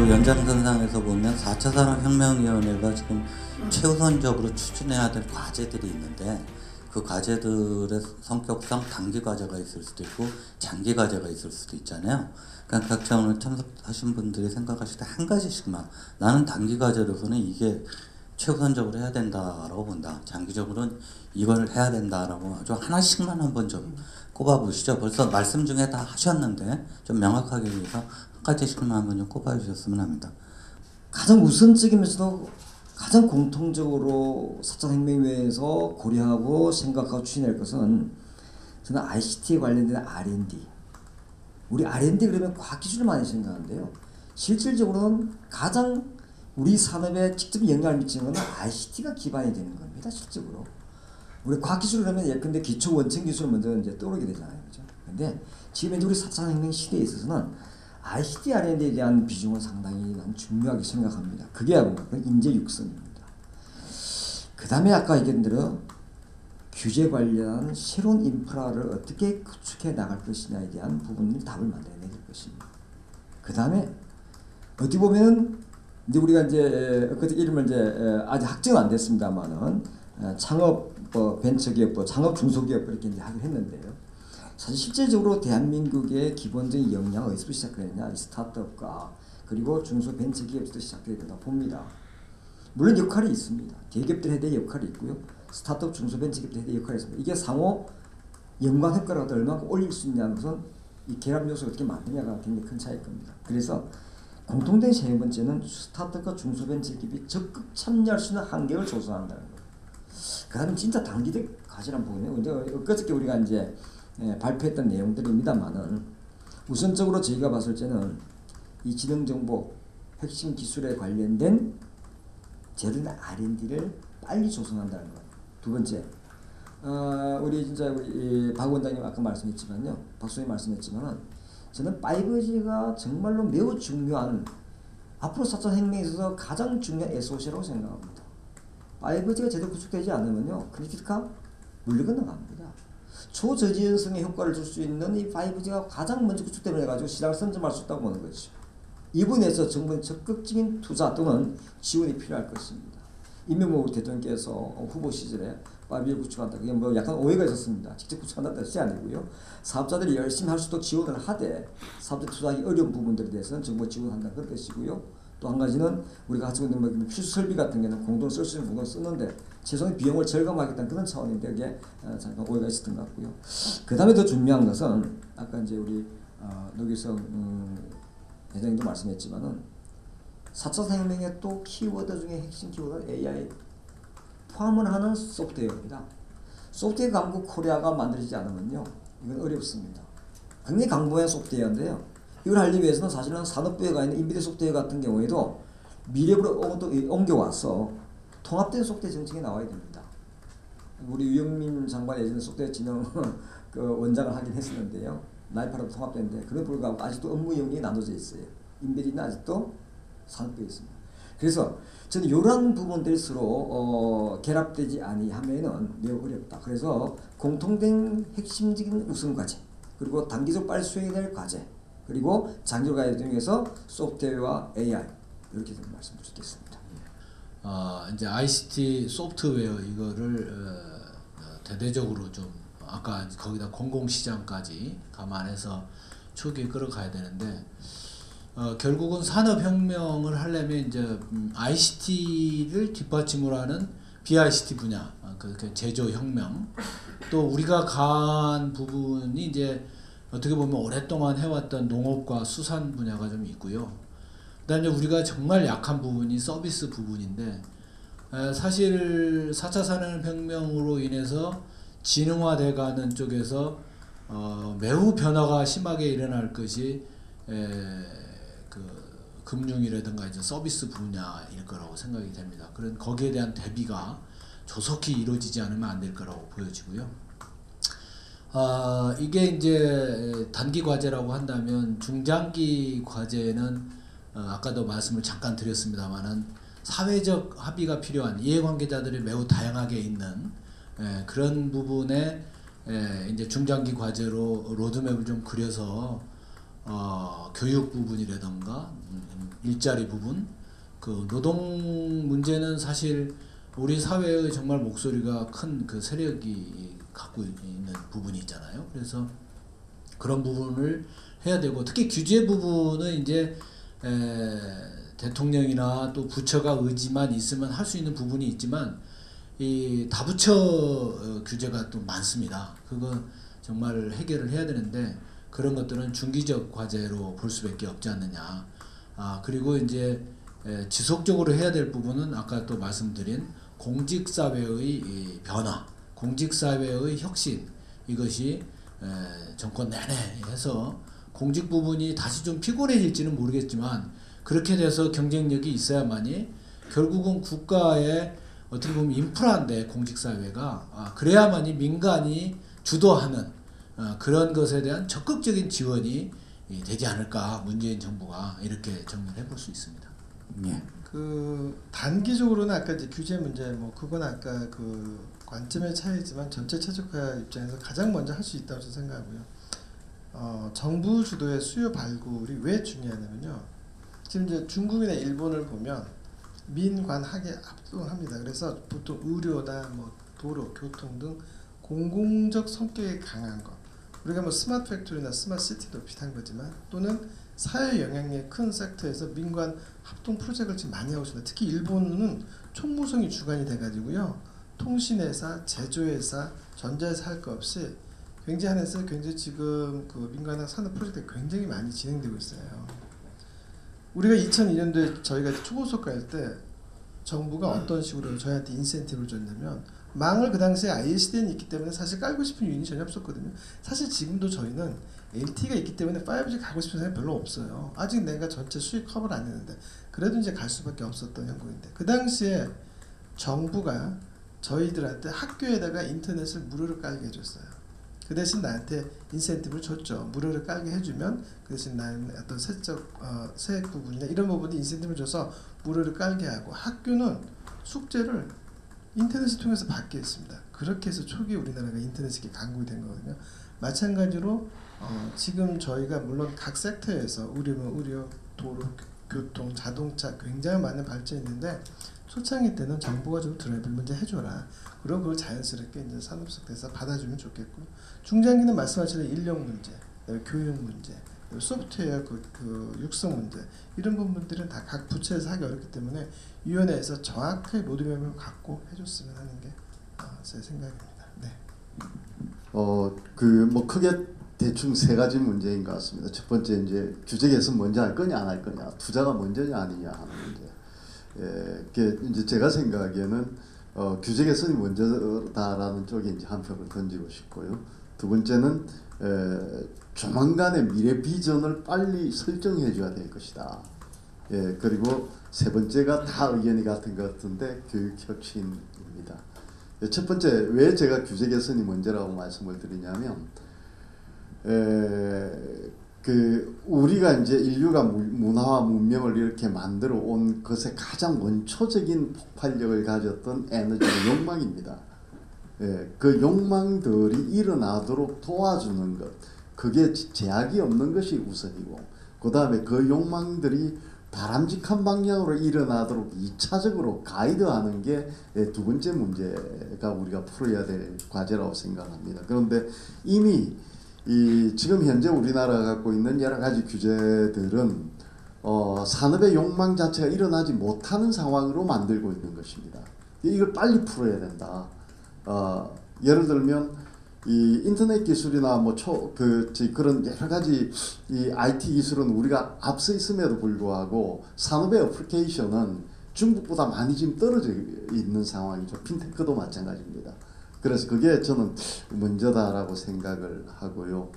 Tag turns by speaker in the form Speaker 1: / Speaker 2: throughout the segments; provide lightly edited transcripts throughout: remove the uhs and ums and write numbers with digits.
Speaker 1: 연장선상에서 보면 4차 산업혁명위원회가 지금 최우선적으로 추진해야 될 과제들이 있는데 그 과제들의 성격상 단기 과제가 있을 수도 있고 장기 과제가 있을 수도 있잖아요. 그러니까 각자 오늘 참석하신 분들이 생각하실 때 한 가지씩만, 나는 단기 과제로서는 이게 최우선적으로 해야 된다라고 본다, 장기적으로는 이걸 해야 된다라고 아주 하나씩만 한번 좀 꼽아보시죠. 벌써 말씀 중에 다 하셨는데 좀 명확하게 위해서 한 가지씩만 한번 좀 꼽아주셨으면 합니다.
Speaker 2: 가장 우선적이면서도 가장 공통적으로 사천혁명위에서 고려하고 생각하고 추진할 것은, 저는 ICT에 관련된 R&D. 우리 R&D 그러면 과학기술을 많이 생각하는데요. 실질적으로는 가장 우리 산업에 직접 영향을 미치는 것은 ICT가 기반이 되는 겁니다. 실질적으로. 우리 과학기술 그러면 예컨대 기초 원천 기술 먼저 이제 떠오르게 되잖아요. 그죠? 근데 지금 이제 우리 4차 혁명 시대에 있어서는 ICT R&D에 대한 비중은 상당히 난 중요하게 생각합니다. 그게 뭔가 인재 육성입니다. 그 다음에 아까 얘기한 대로 규제 관련 새로운 인프라를 어떻게 구축해 나갈 것이냐에 대한 부분을 답을 만들어내야 될 것입니다. 그 다음에 어떻게 보면 이제 우리가 이제 그 이름을 이제 아직 확정은 안 됐습니다만은 창업 벤처기업, 창업 중소기업 이렇게 이제 하긴 했는데요. 사실 실제적으로 대한민국의 기본적인 역량은 어디서 시작되느냐, 스타트업과 그리고 중소벤처기업에서 시작되어야 된다고 봅니다. 물론 역할이 있습니다. 대기업들에 대한 역할이 있고요. 스타트업 중소벤처기업들에 대한 역할이 있습니다. 이게 상호 연관 효과를 얼마나 올릴 수 있냐는 것은 이 결합 요소를 어떻게 만드냐가 굉장히 큰 차이일 겁니다. 그래서 공통된 세 번째는 스타트업과 중소벤처기업이 적극 참여할 수 있는 환경을 조성한다는 거예요. 그 다음에 진짜 단기적 과제란 부분이에요. 이제 엊그저께 우리가 이제 발표했던 내용들입니다만은, 우선적으로 저희가 봤을 때는 이 지능정보 핵심 기술에 관련된 제도나 R&D를 빨리 조성한다는 것. 두 번째, 우리 진짜 우리 박 원장님 아까 말씀했지만요, 박수님 말씀했지만은, 저는 5G가 정말로 매우 중요한, 앞으로 4차 혁명에 있어서 가장 중요한 SOC라고 생각합니다. 5G가 제대로 구축되지 않으면요, 크리티카 물려 건너갑니다. 초저지연성의 효과를 줄 수 있는 이 5G가 가장 먼저 구축되면 해가지고 시장을 선점할 수 있다고 보는 거죠. 이 부분에서 정부는 적극적인 투자 또는 지원이 필요할 것입니다. 이명박 대통령께서 후보 시절에 5G를 구축한다. 그게 뭐 약간 오해가 있었습니다. 직접 구축한다는 뜻이 아니고요. 사업자들이 열심히 할 수도 지원을 하되 사업자 투자하기 어려운 부분들에 대해서는 정부가 지원한다는 그런 뜻이고요. 또 한 가지는 우리가 가지고 있는 뭐 필수 설비 같은 경우는 공돈 쓸 수 있는 공돈 쓰는데 최소한 비용을 절감하겠다는 그런 차원인데 그게 잠깐 오해가 있었던 것 같고요. 그 다음에 더 중요한 것은 아까 이제 우리 노기성 회장님도 말씀했지만은 4차 산업혁명의 또 키워드 중에 핵심 키워드는 AI 포함을 하는 소프트웨어입니다. 소프트웨어 강국 코리아가 만들어지지 않으면요, 이건 어렵습니다. 굉장히 강보한 소프트웨어인데요. 이걸 하기 위해서는 사실은 산업부에 가 있는 인비드 소프트웨어 같은 경우에도 미래로 옮겨와서 통합된 소프트웨어 정책이 나와야 됩니다. 우리 유영민 장관이 예전에 소프트웨어 진흥 그 원장을 하긴 했었는데요. 나이파로 통합됐는데 그에 불구하고 아직도 업무 영역이 나눠져 있어요. 인비드는 아직도 산업부에 있습니다. 그래서 저는 이런 부분들이 서로 결합되지 아니하면은 매우 어렵다. 그래서 공통된 핵심적인 우선 과제, 그리고 단기적 빨리 수행될 과제, 그리고 장기적 과제 중에서 소프트웨어와 AI 이렇게 좀 말씀드리겠습니다.
Speaker 3: 이제 ICT 소프트웨어 이거를 대대적으로 좀 아까 거기다 공공시장까지 감안해서 초기에 끌어가야 되는데, 결국은 산업혁명을 하려면 이제 ICT를 뒷받침으로 하는 BICT 분야, 그 제조혁명, 또 우리가 간 부분이 이제 어떻게 보면 오랫동안 해왔던 농업과 수산 분야가 좀 있고요. 그다음에 우리가 정말 약한 부분이 서비스 부분인데, 사실 4차 산업혁명으로 인해서 지능화돼가는 쪽에서 매우 변화가 심하게 일어날 것이 그 금융이라든가 이제 서비스 분야일 거라고 생각이 됩니다. 그런 거기에 대한 대비가 조속히 이루어지지 않으면 안 될 거라고 보여지고요. 이게 이제 단기 과제라고 한다면, 중장기 과제는 아까도 말씀을 잠깐 드렸습니다만은 사회적 합의가 필요한, 이해관계자들이 매우 다양하게 있는 그런 부분에 이제 중장기 과제로 로드맵을 좀 그려서 교육 부분이라든가 일자리 부분, 그 노동 문제는 사실 우리 사회의 정말 목소리가 큰 그 세력이 갖고 있는 부분이 있잖아요. 그래서 그런 부분을 해야 되고, 특히 규제 부분은 이제 대통령이나 또 부처가 의지만 있으면 할 수 있는 부분이 있지만 이 다부처 규제가 또 많습니다. 그건 정말 해결을 해야 되는데 그런 것들은 중기적 과제로 볼 수밖에 없지 않느냐. 그리고 이제 지속적으로 해야 될 부분은 아까 또 말씀드린 공직사회의 이 변화, 공직사회의 혁신, 이것이 정권 내내 해서 공직 부분이 다시 좀 피곤해질지는 모르겠지만 그렇게 돼서 경쟁력이 있어야만이 결국은 국가의 어떻게 보면 인프라인데 공직사회가 그래야만이 민간이 주도하는 그런 것에 대한 적극적인 지원이 되지 않을까, 문재인 정부가 이렇게 정리를 해볼 수 있습니다.
Speaker 1: 예.
Speaker 4: 그 단기적으로는 아까 이제 규제 문제 뭐 그건 아까 그 관점의 차이지만 전체 최적화 입장에서 가장 먼저 할 수 있다고 저는 생각하고요. 정부 주도의 수요 발굴이 왜 중요하냐면요. 지금 이제 중국이나 일본을 보면 민관학에 압도합니다. 그래서 보통 의료나 뭐 도로, 교통 등 공공적 성격이 강한 것, 우리가 뭐 스마트 팩토리나 스마트 시티도 비슷한 거지만 또는 사회 영향력이 큰 섹터에서 민관 합동 프로젝트를 지금 많이 하고 있습니다. 특히 일본은 총무성이 주관이 돼가지고요, 통신회사, 제조회사, 전자회사 할 거 없이 굉장히 한해서 굉장히 지금 그 민관학 산업 프로젝트가 굉장히 많이 진행되고 있어요. 우리가 2002년도에 저희가 초고속 갈 때 정부가 어떤 식으로 저희한테 인센티브를 줬냐면, 망을 그 당시에 ISDN이 있기 때문에 사실 깔고 싶은 유인이 전혀 없었거든요. 사실 지금도 저희는 LTE가 있기 때문에 5G 가고 싶은 사람이 별로 없어요. 아직 내가 전체 수익 커버를 안 했는데 그래도 이제 갈 수밖에 없었던 형국인데, 그 당시에 정부가 저희들한테 학교에다가 인터넷을 무료로 깔게 해줬어요. 그 대신 나한테 인센티브를 줬죠. 무료로 깔게 해주면 그 대신 나는 어떤 세액 부분이나 이런 부분이 인센티브를 줘서 무료로 깔게 하고, 학교는 숙제를 인터넷을 통해서 받게 했습니다. 그렇게 해서 초기 우리나라가 인터넷이 강국이 된 거거든요. 마찬가지로 지금 저희가 물론 각 섹터에서 의료면 의료, 도로, 교통, 자동차 굉장히 많은 발전이 있는데 초창기 때는 정부가 좀 드라이브를 먼저 해줘라. 그리고 그걸 자연스럽게 이제 산업 섹터에서 받아주면 좋겠고, 중장기는 말씀하신 인력 문제, 교육 문제, 소프트웨어 그 육성 문제, 이런 부분들은 다 각 부처에서 하기 어렵기 때문에 위원회에서 정확하게 로드맵을 갖고 해줬으면 하는 게 제 생각입니다. 네.
Speaker 5: 그 뭐 크게 대충 세 가지 문제인 것 같습니다. 첫 번째 이제 규제 개선 먼저 할 거냐 안 할 거냐, 투자가 먼저냐 아니냐 하는 문제. 그 이제 제가 생각하기에는 규제 개선이 먼저다라는 쪽에 이제 한 표를 던지고 싶고요. 두 번째는 조만간의 미래 비전을 빨리 설정해 줘야 될 것이다. 그리고 세 번째가 다 의견이 같은 것 같은데 교육 혁신입니다. 첫 번째, 왜 제가 규제 개선이 먼저라고 말씀을 드리냐면, 그 우리가 이제 인류가 문화와 문명을 이렇게 만들어 온 것의 가장 원초적인 폭발력을 가졌던 에너지는 욕망입니다. 그 욕망들이 일어나도록 도와주는 것, 그게 제약이 없는 것이 우선이고, 그 다음에 그 욕망들이 바람직한 방향으로 일어나도록 2차적으로 가이드하는 게 두 번째 문제가 우리가 풀어야 될 과제라고 생각합니다. 그런데 이미 지금 현재 우리나라가 갖고 있는 여러 가지 규제들은 산업의 욕망 자체가 일어나지 못하는 상황으로 만들고 있는 것입니다. 이걸 빨리 풀어야 된다. 예를 들면 이 인터넷 기술이나 뭐 그런 여러 가지 이 IT 기술은 우리가 앞서 있음에도 불구하고 산업의 어플리케이션은 중국보다 많이 지금 떨어져 있는 상황이죠. 핀테크도 마찬가지입니다. 그래서 그게 저는 먼저다라고 생각을 하고요.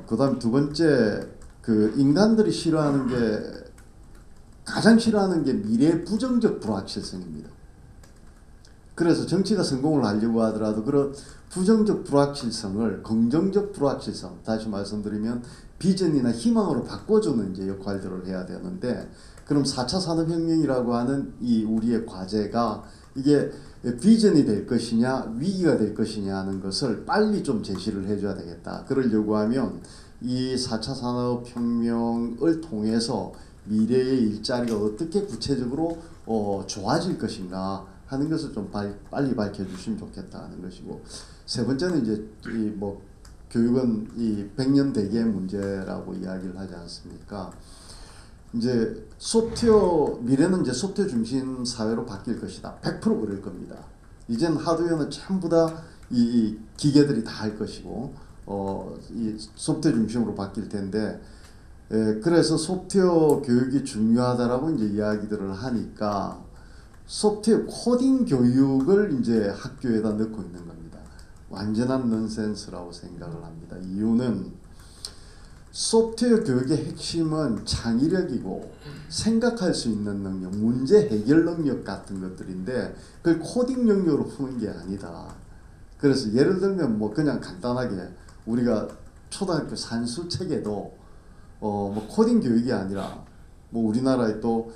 Speaker 5: 그다음 두 번째, 그 인간들이 싫어하는 게, 가장 싫어하는 게 미래 부정적 불확실성입니다. 그래서 정치가 성공을 하려고 하더라도 그런 부정적 불확실성을 긍정적 불확실성, 다시 말씀드리면 비전이나 희망으로 바꿔주는 이제 역할들을 해야 되는데, 그럼 4차 산업혁명이라고 하는 이 우리의 과제가 이게 비전이 될 것이냐 위기가 될 것이냐 하는 것을 빨리 좀 제시를 해줘야 되겠다. 그러려고 하면 이 4차 산업혁명을 통해서 미래의 일자리가 어떻게 구체적으로 좋아질 것인가 하는 것을 좀 빨리 밝혀주시면 좋겠다 하는 것이고, 세 번째는 이제 이 뭐 교육은 이 100년 대계의 문제라고 이야기를 하지 않습니까? 이제 미래는 이제 소프트웨어 중심 사회로 바뀔 것이다. 100% 그럴 겁니다. 이젠 하드웨어는 전부 다 이 기계들이 다 할 것이고, 이 소프트웨어 중심으로 바뀔 텐데, 그래서 소프트웨어 교육이 중요하다라고 이제 이야기들을 하니까 소프트웨어 코딩 교육을 이제 학교에다 넣고 있는 겁니다. 완전한 넌센스라고 생각을 합니다. 이유는 소프트웨어 교육의 핵심은 창의력이고 생각할 수 있는 능력, 문제 해결 능력 같은 것들인데 그걸 코딩 능력으로 푸는 게 아니다. 그래서 예를 들면 뭐 그냥 간단하게 우리가 초등학교 산수 책에도 뭐 코딩 교육이 아니라 뭐 우리나라에 또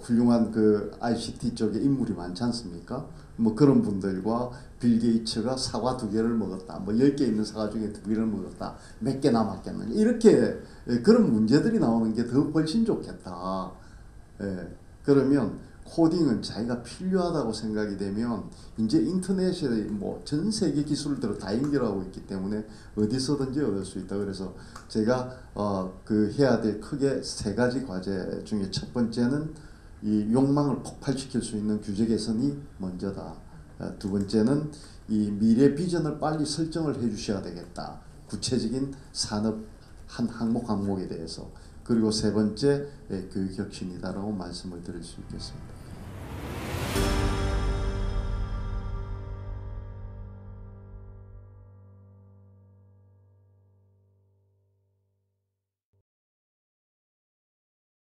Speaker 5: 훌륭한 그 ICT 쪽에 인물이 많지 않습니까? 뭐 그런 분들과 빌 게이츠가 사과 2개를 먹었다. 뭐 10개 있는 사과 중에 2개를 먹었다. 몇 개 남았겠느냐. 이렇게 그런 문제들이 나오는 게 더 훨씬 좋겠다. 그러면 코딩은 자기가 필요하다고 생각이 되면 이제 인터넷에 뭐 전 세계 기술들을 다 연결하고 있기 때문에 어디서든지 얻을 수 있다. 그래서 제가 그 해야 될 크게 3가지 과제 중에 첫 번째는 이 욕망을 폭발시킬 수 있는 규제 개선이 먼저다. 두 번째는 이 미래 비전을 빨리 설정을 해 주셔야 되겠다. 구체적인 산업 한 항목에 대해서. 그리고 세 번째 교육혁신이다라고 말씀을 드릴 수 있겠습니다.